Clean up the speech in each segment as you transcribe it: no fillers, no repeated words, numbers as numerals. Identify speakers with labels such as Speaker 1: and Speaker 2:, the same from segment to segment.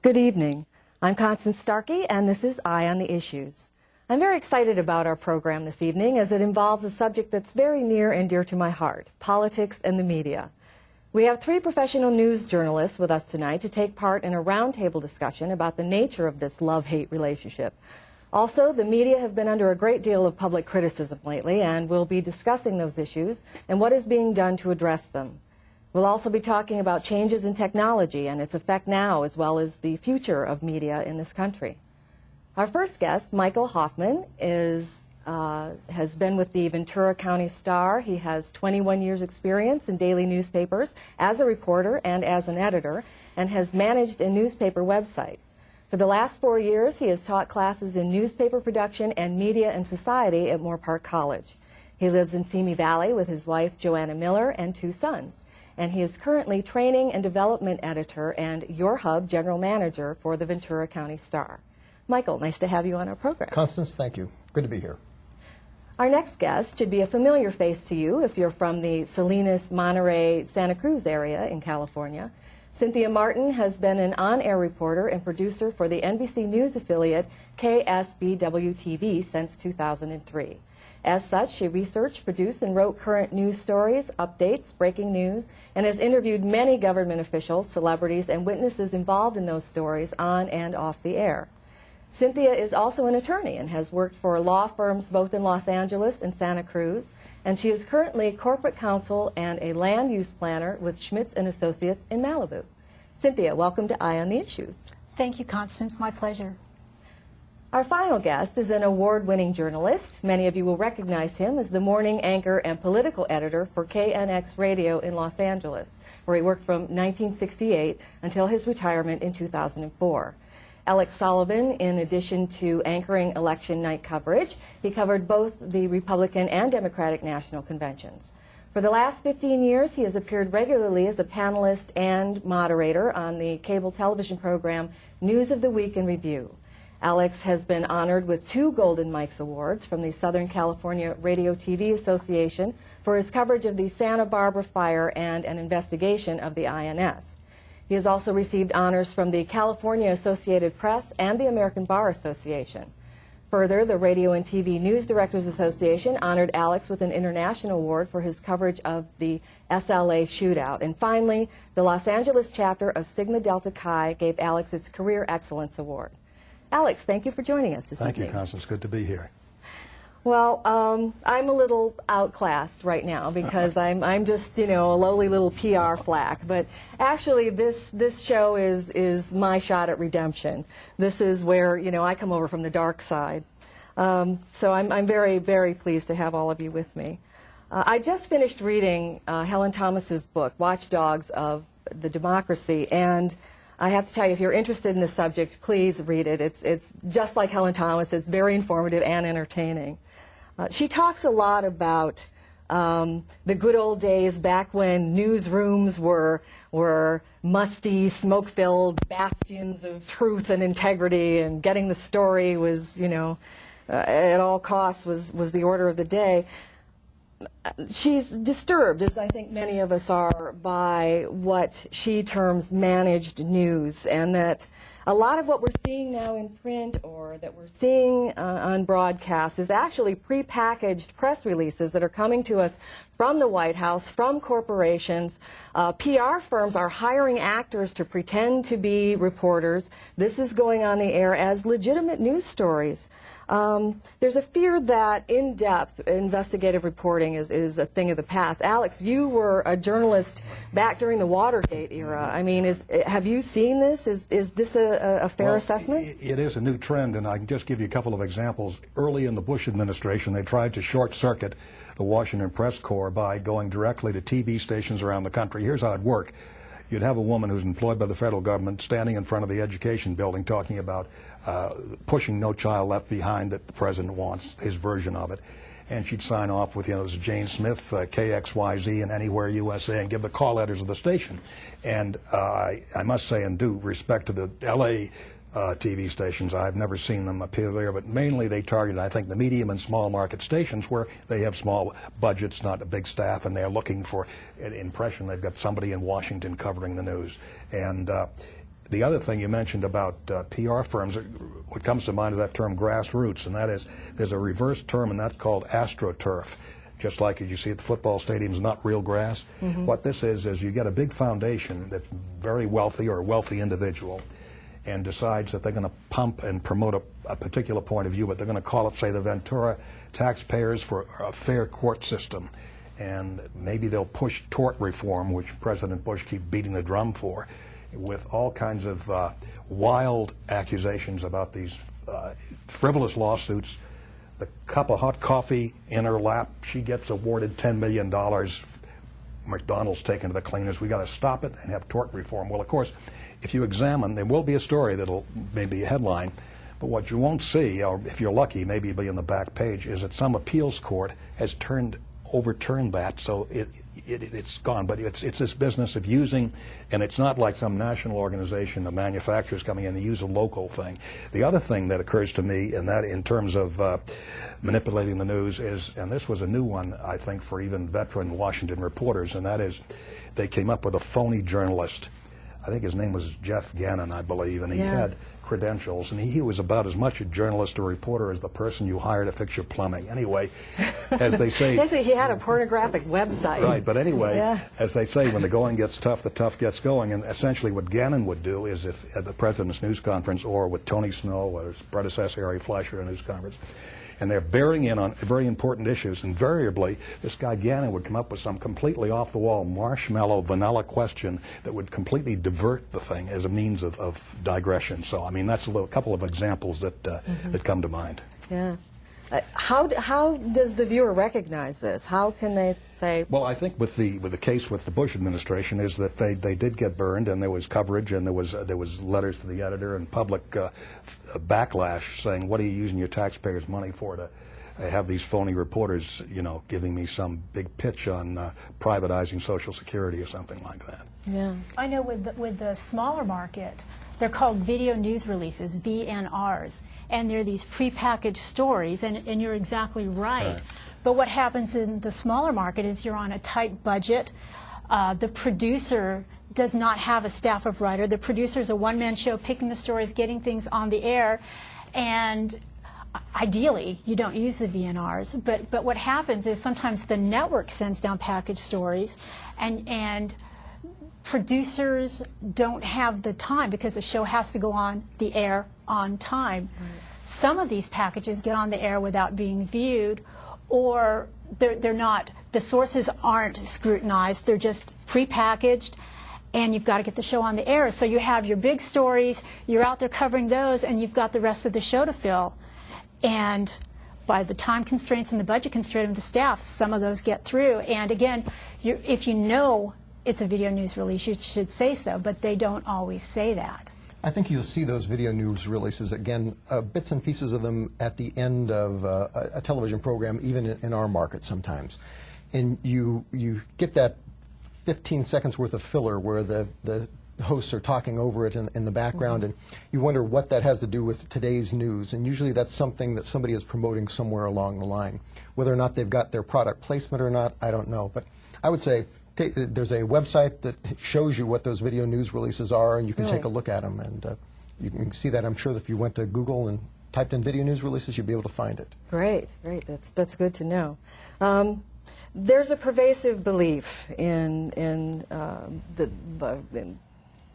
Speaker 1: Good evening. I'm Constance Starkey, and this is Eye on the Issues. I'm very excited about our program this evening as it involves a subject that's very near and dear to my heart, politics and the media. We have three professional news journalists with us tonight to take part in a roundtable discussion about the nature of this love-hate relationship. Also, the media have been under a great deal of public criticism lately, and we'll be discussing those issues and what is being done to address them. We'll also be talking about changes in technology and its effect now, as well as the future of media in this country. Our first guest, Michael Hoffman, has been with the Ventura County Star. He has 21 years' experience in daily newspapers as a reporter and as an editor, and has managed a newspaper website. For the last 4 years, he has taught classes in newspaper production and media and society at Moorpark College. He lives in Simi Valley with his wife, Joanna Miller, and 2 sons. And he is currently training and development editor and Your Hub general manager for the Ventura County Star. Michael, nice to have you on our program.
Speaker 2: Constance, thank you. Good to be here.
Speaker 1: Our next guest should be a familiar face to you if you're from the Salinas, Monterey, Santa Cruz area in California. Cynthia Martin has been an on-air reporter and producer for the NBC News affiliate KSBW-TV since 2003. As such, she researched, produced, and wrote current news stories, updates, breaking news, and has interviewed many government officials, celebrities, and witnesses involved in those stories on and off the air. Cynthia is also an attorney and has worked for law firms both in Los Angeles and Santa Cruz, and she is currently corporate counsel and a land use planner with Schmitz & Associates in Malibu. Cynthia, welcome to Eye on the Issues.
Speaker 3: Thank you, Constance. My pleasure.
Speaker 1: Our final guest is an award-winning journalist. Many of you will recognize him as the morning anchor and political editor for KNX Radio in Los Angeles, where he worked from 1968 until his retirement in 2004. Alex Sullivan, in addition to anchoring election night coverage, he covered both the Republican and Democratic national conventions. For the last 15 years, he has appeared regularly as a panelist and moderator on the cable television program News of the Week in Review. Alex has been honored with 2 Golden Mikes Awards from the Southern California Radio-TV Association for his coverage of the Santa Barbara fire and an investigation of the INS. He has also received honors from the California Associated Press and the American Bar Association. Further, the Radio and TV News Directors Association honored Alex with an international award for his coverage of the SLA shootout. And finally, the Los Angeles chapter of Sigma Delta Chi gave Alex its Career Excellence Award. Alex, thank you for joining us this evening.
Speaker 2: Thank you, Constance. Good to be here.
Speaker 1: Well, I'm a little outclassed right now because I'm just, a lowly little PR flack. But actually, this show is my shot at redemption. This is where, I come over from the dark side. So I'm very, very pleased to have all of you with me. I just finished reading Helen Thomas's book, Watchdogs of the Democracy, and I have to tell you, if you're interested in this subject, please read it. It's just like Helen Thomas. It's very informative and entertaining. She talks a lot about the good old days back when newsrooms were musty, smoke-filled bastions of truth and integrity, and getting the story was, at all costs was the order of the day. She's disturbed, as I think many of us are, by what she terms managed news, and that a lot of what we're seeing now in print or that we're seeing on broadcast is actually prepackaged press releases that are coming to us from the White House, from corporations. PR firms are hiring actors to pretend to be reporters. This is going on the air as legitimate news stories. There's a fear that in-depth investigative reporting is a thing of the past. Alex, you were a journalist back during the Watergate era. I mean, have you seen this? Is this a fair assessment?
Speaker 2: It is a new trend, and I can just give you a couple of examples. Early in the Bush administration, they tried to short-circuit the Washington Press Corps by going directly to TV stations around the country. Here's how it worked. You'd have a woman who's employed by the federal government standing in front of the education building talking about pushing No Child Left Behind that the president wants, his version of it. And she'd sign off with, this is Jane Smith, KXYZ, and Anywhere USA, and give the call letters of the station. And I must say, in due respect to the L.A. TV stations, I've never seen them appear there, but mainly they target, I think, the medium and small market stations where they have small budgets, not a big staff, and they're looking for an impression they've got somebody in Washington covering the news. And The other thing you mentioned about PR firms, what comes to mind is that term grassroots, and that is there's a reverse term, and that's called astroturf. Just like as you see at the football stadiums, not real grass. What this is you get a big foundation that's very wealthy or a wealthy individual and decides that they're going to pump and promote a particular point of view, but they're going to call it, say, the Ventura Taxpayers for a Fair Court System. And maybe they'll push tort reform, which President Bush keeps beating the drum for, with all kinds of wild accusations about these frivolous lawsuits. The cup of hot coffee in her lap, she gets awarded $10 million. McDonald's taken to the cleaners. We got to stop it and have tort reform. Well, of course, if you examine, there will be a story that'll maybe a headline, but what you won't see, or if you're lucky, maybe it'll be in the back page, is that some appeals court has overturned that, so it's gone. But it's this business of using, and it's not like some national organization, the manufacturers coming in, they use a local thing. The other thing that occurs to me, and that in terms of manipulating the news is, and this was a new one, I think, for even veteran Washington reporters, and that is they came up with a phony journalist. I think his name was Jeff Gannon, I believe, and he had credentials, and he was about as much a journalist or reporter as the person you hire to fix your plumbing. Anyway, as they say...
Speaker 1: Actually, he had a pornographic website.
Speaker 2: Right, but anyway, as they say, when the going gets tough, the tough gets going, and essentially what Gannon would do is if at the President's news conference or with Tony Snow or his predecessor Harry Fleischer at a news conference, and they're bearing in on very important issues. Invariably, this guy Gannon would come up with some completely off-the-wall, marshmallow, vanilla question that would completely divert the thing as a means of digression. So, I mean, that's a couple of examples that that come to mind.
Speaker 1: Yeah. How does the viewer recognize this? How can they say?
Speaker 2: Well, I think with the case with the Bush administration is that they did get burned, and there was coverage, and there was letters to the editor and public backlash saying, "What are you using your taxpayers' money for to have these phony reporters, you know, giving me some big pitch on privatizing Social Security or something like that?"
Speaker 3: Yeah. I know with the smaller market, they're called video news releases, VNRs, and they're these prepackaged stories, and you're exactly right. But what happens in the smaller market is you're on a tight budget. The producer does not have a staff of writer. The producer's a one-man show, picking the stories, getting things on the air, and ideally, you don't use the VNRs, but what happens is sometimes the network sends down packaged stories, and producers don't have the time because the show has to go on the air on time. Some of these packages get on the air without being viewed, or they're not, the sources aren't scrutinized, they're just prepackaged, and you've got to get the show on the air. So you have your big stories, you're out there covering those, and you've got the rest of the show to fill. And by the time constraints and the budget constraint of the staff, some of those get through. And again, if you know it's a video news release, you should say so, but they don't always say that.
Speaker 4: I think you'll see those video news releases, again, bits and pieces of them at the end of a television program, even in our market sometimes. And you get that 15 seconds worth of filler where the hosts are talking over it in the background, and you wonder what that has to do with today's news. And usually that's something that somebody is promoting somewhere along the line. Whether or not they've got their product placement or not, I don't know. But I would say there's a website that shows you what those video news releases are, and you can take a look at them. And you can see that, I'm sure, that if you went to Google and typed in video news releases, you'd be able to find it.
Speaker 1: Great, great. That's good to know. There's a pervasive belief in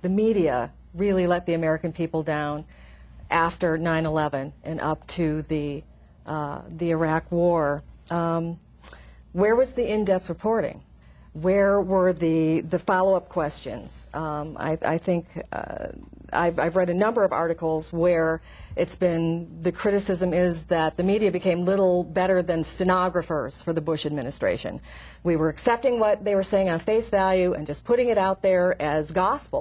Speaker 1: the media really let the American people down after 9/11 and up to the Iraq War. Where was the in-depth reporting? Where were the follow-up questions? I think I've read a number of articles where it's been, the criticism is that the media became little better than stenographers for the Bush administration. We were accepting what they were saying on face value and just putting it out there as gospel.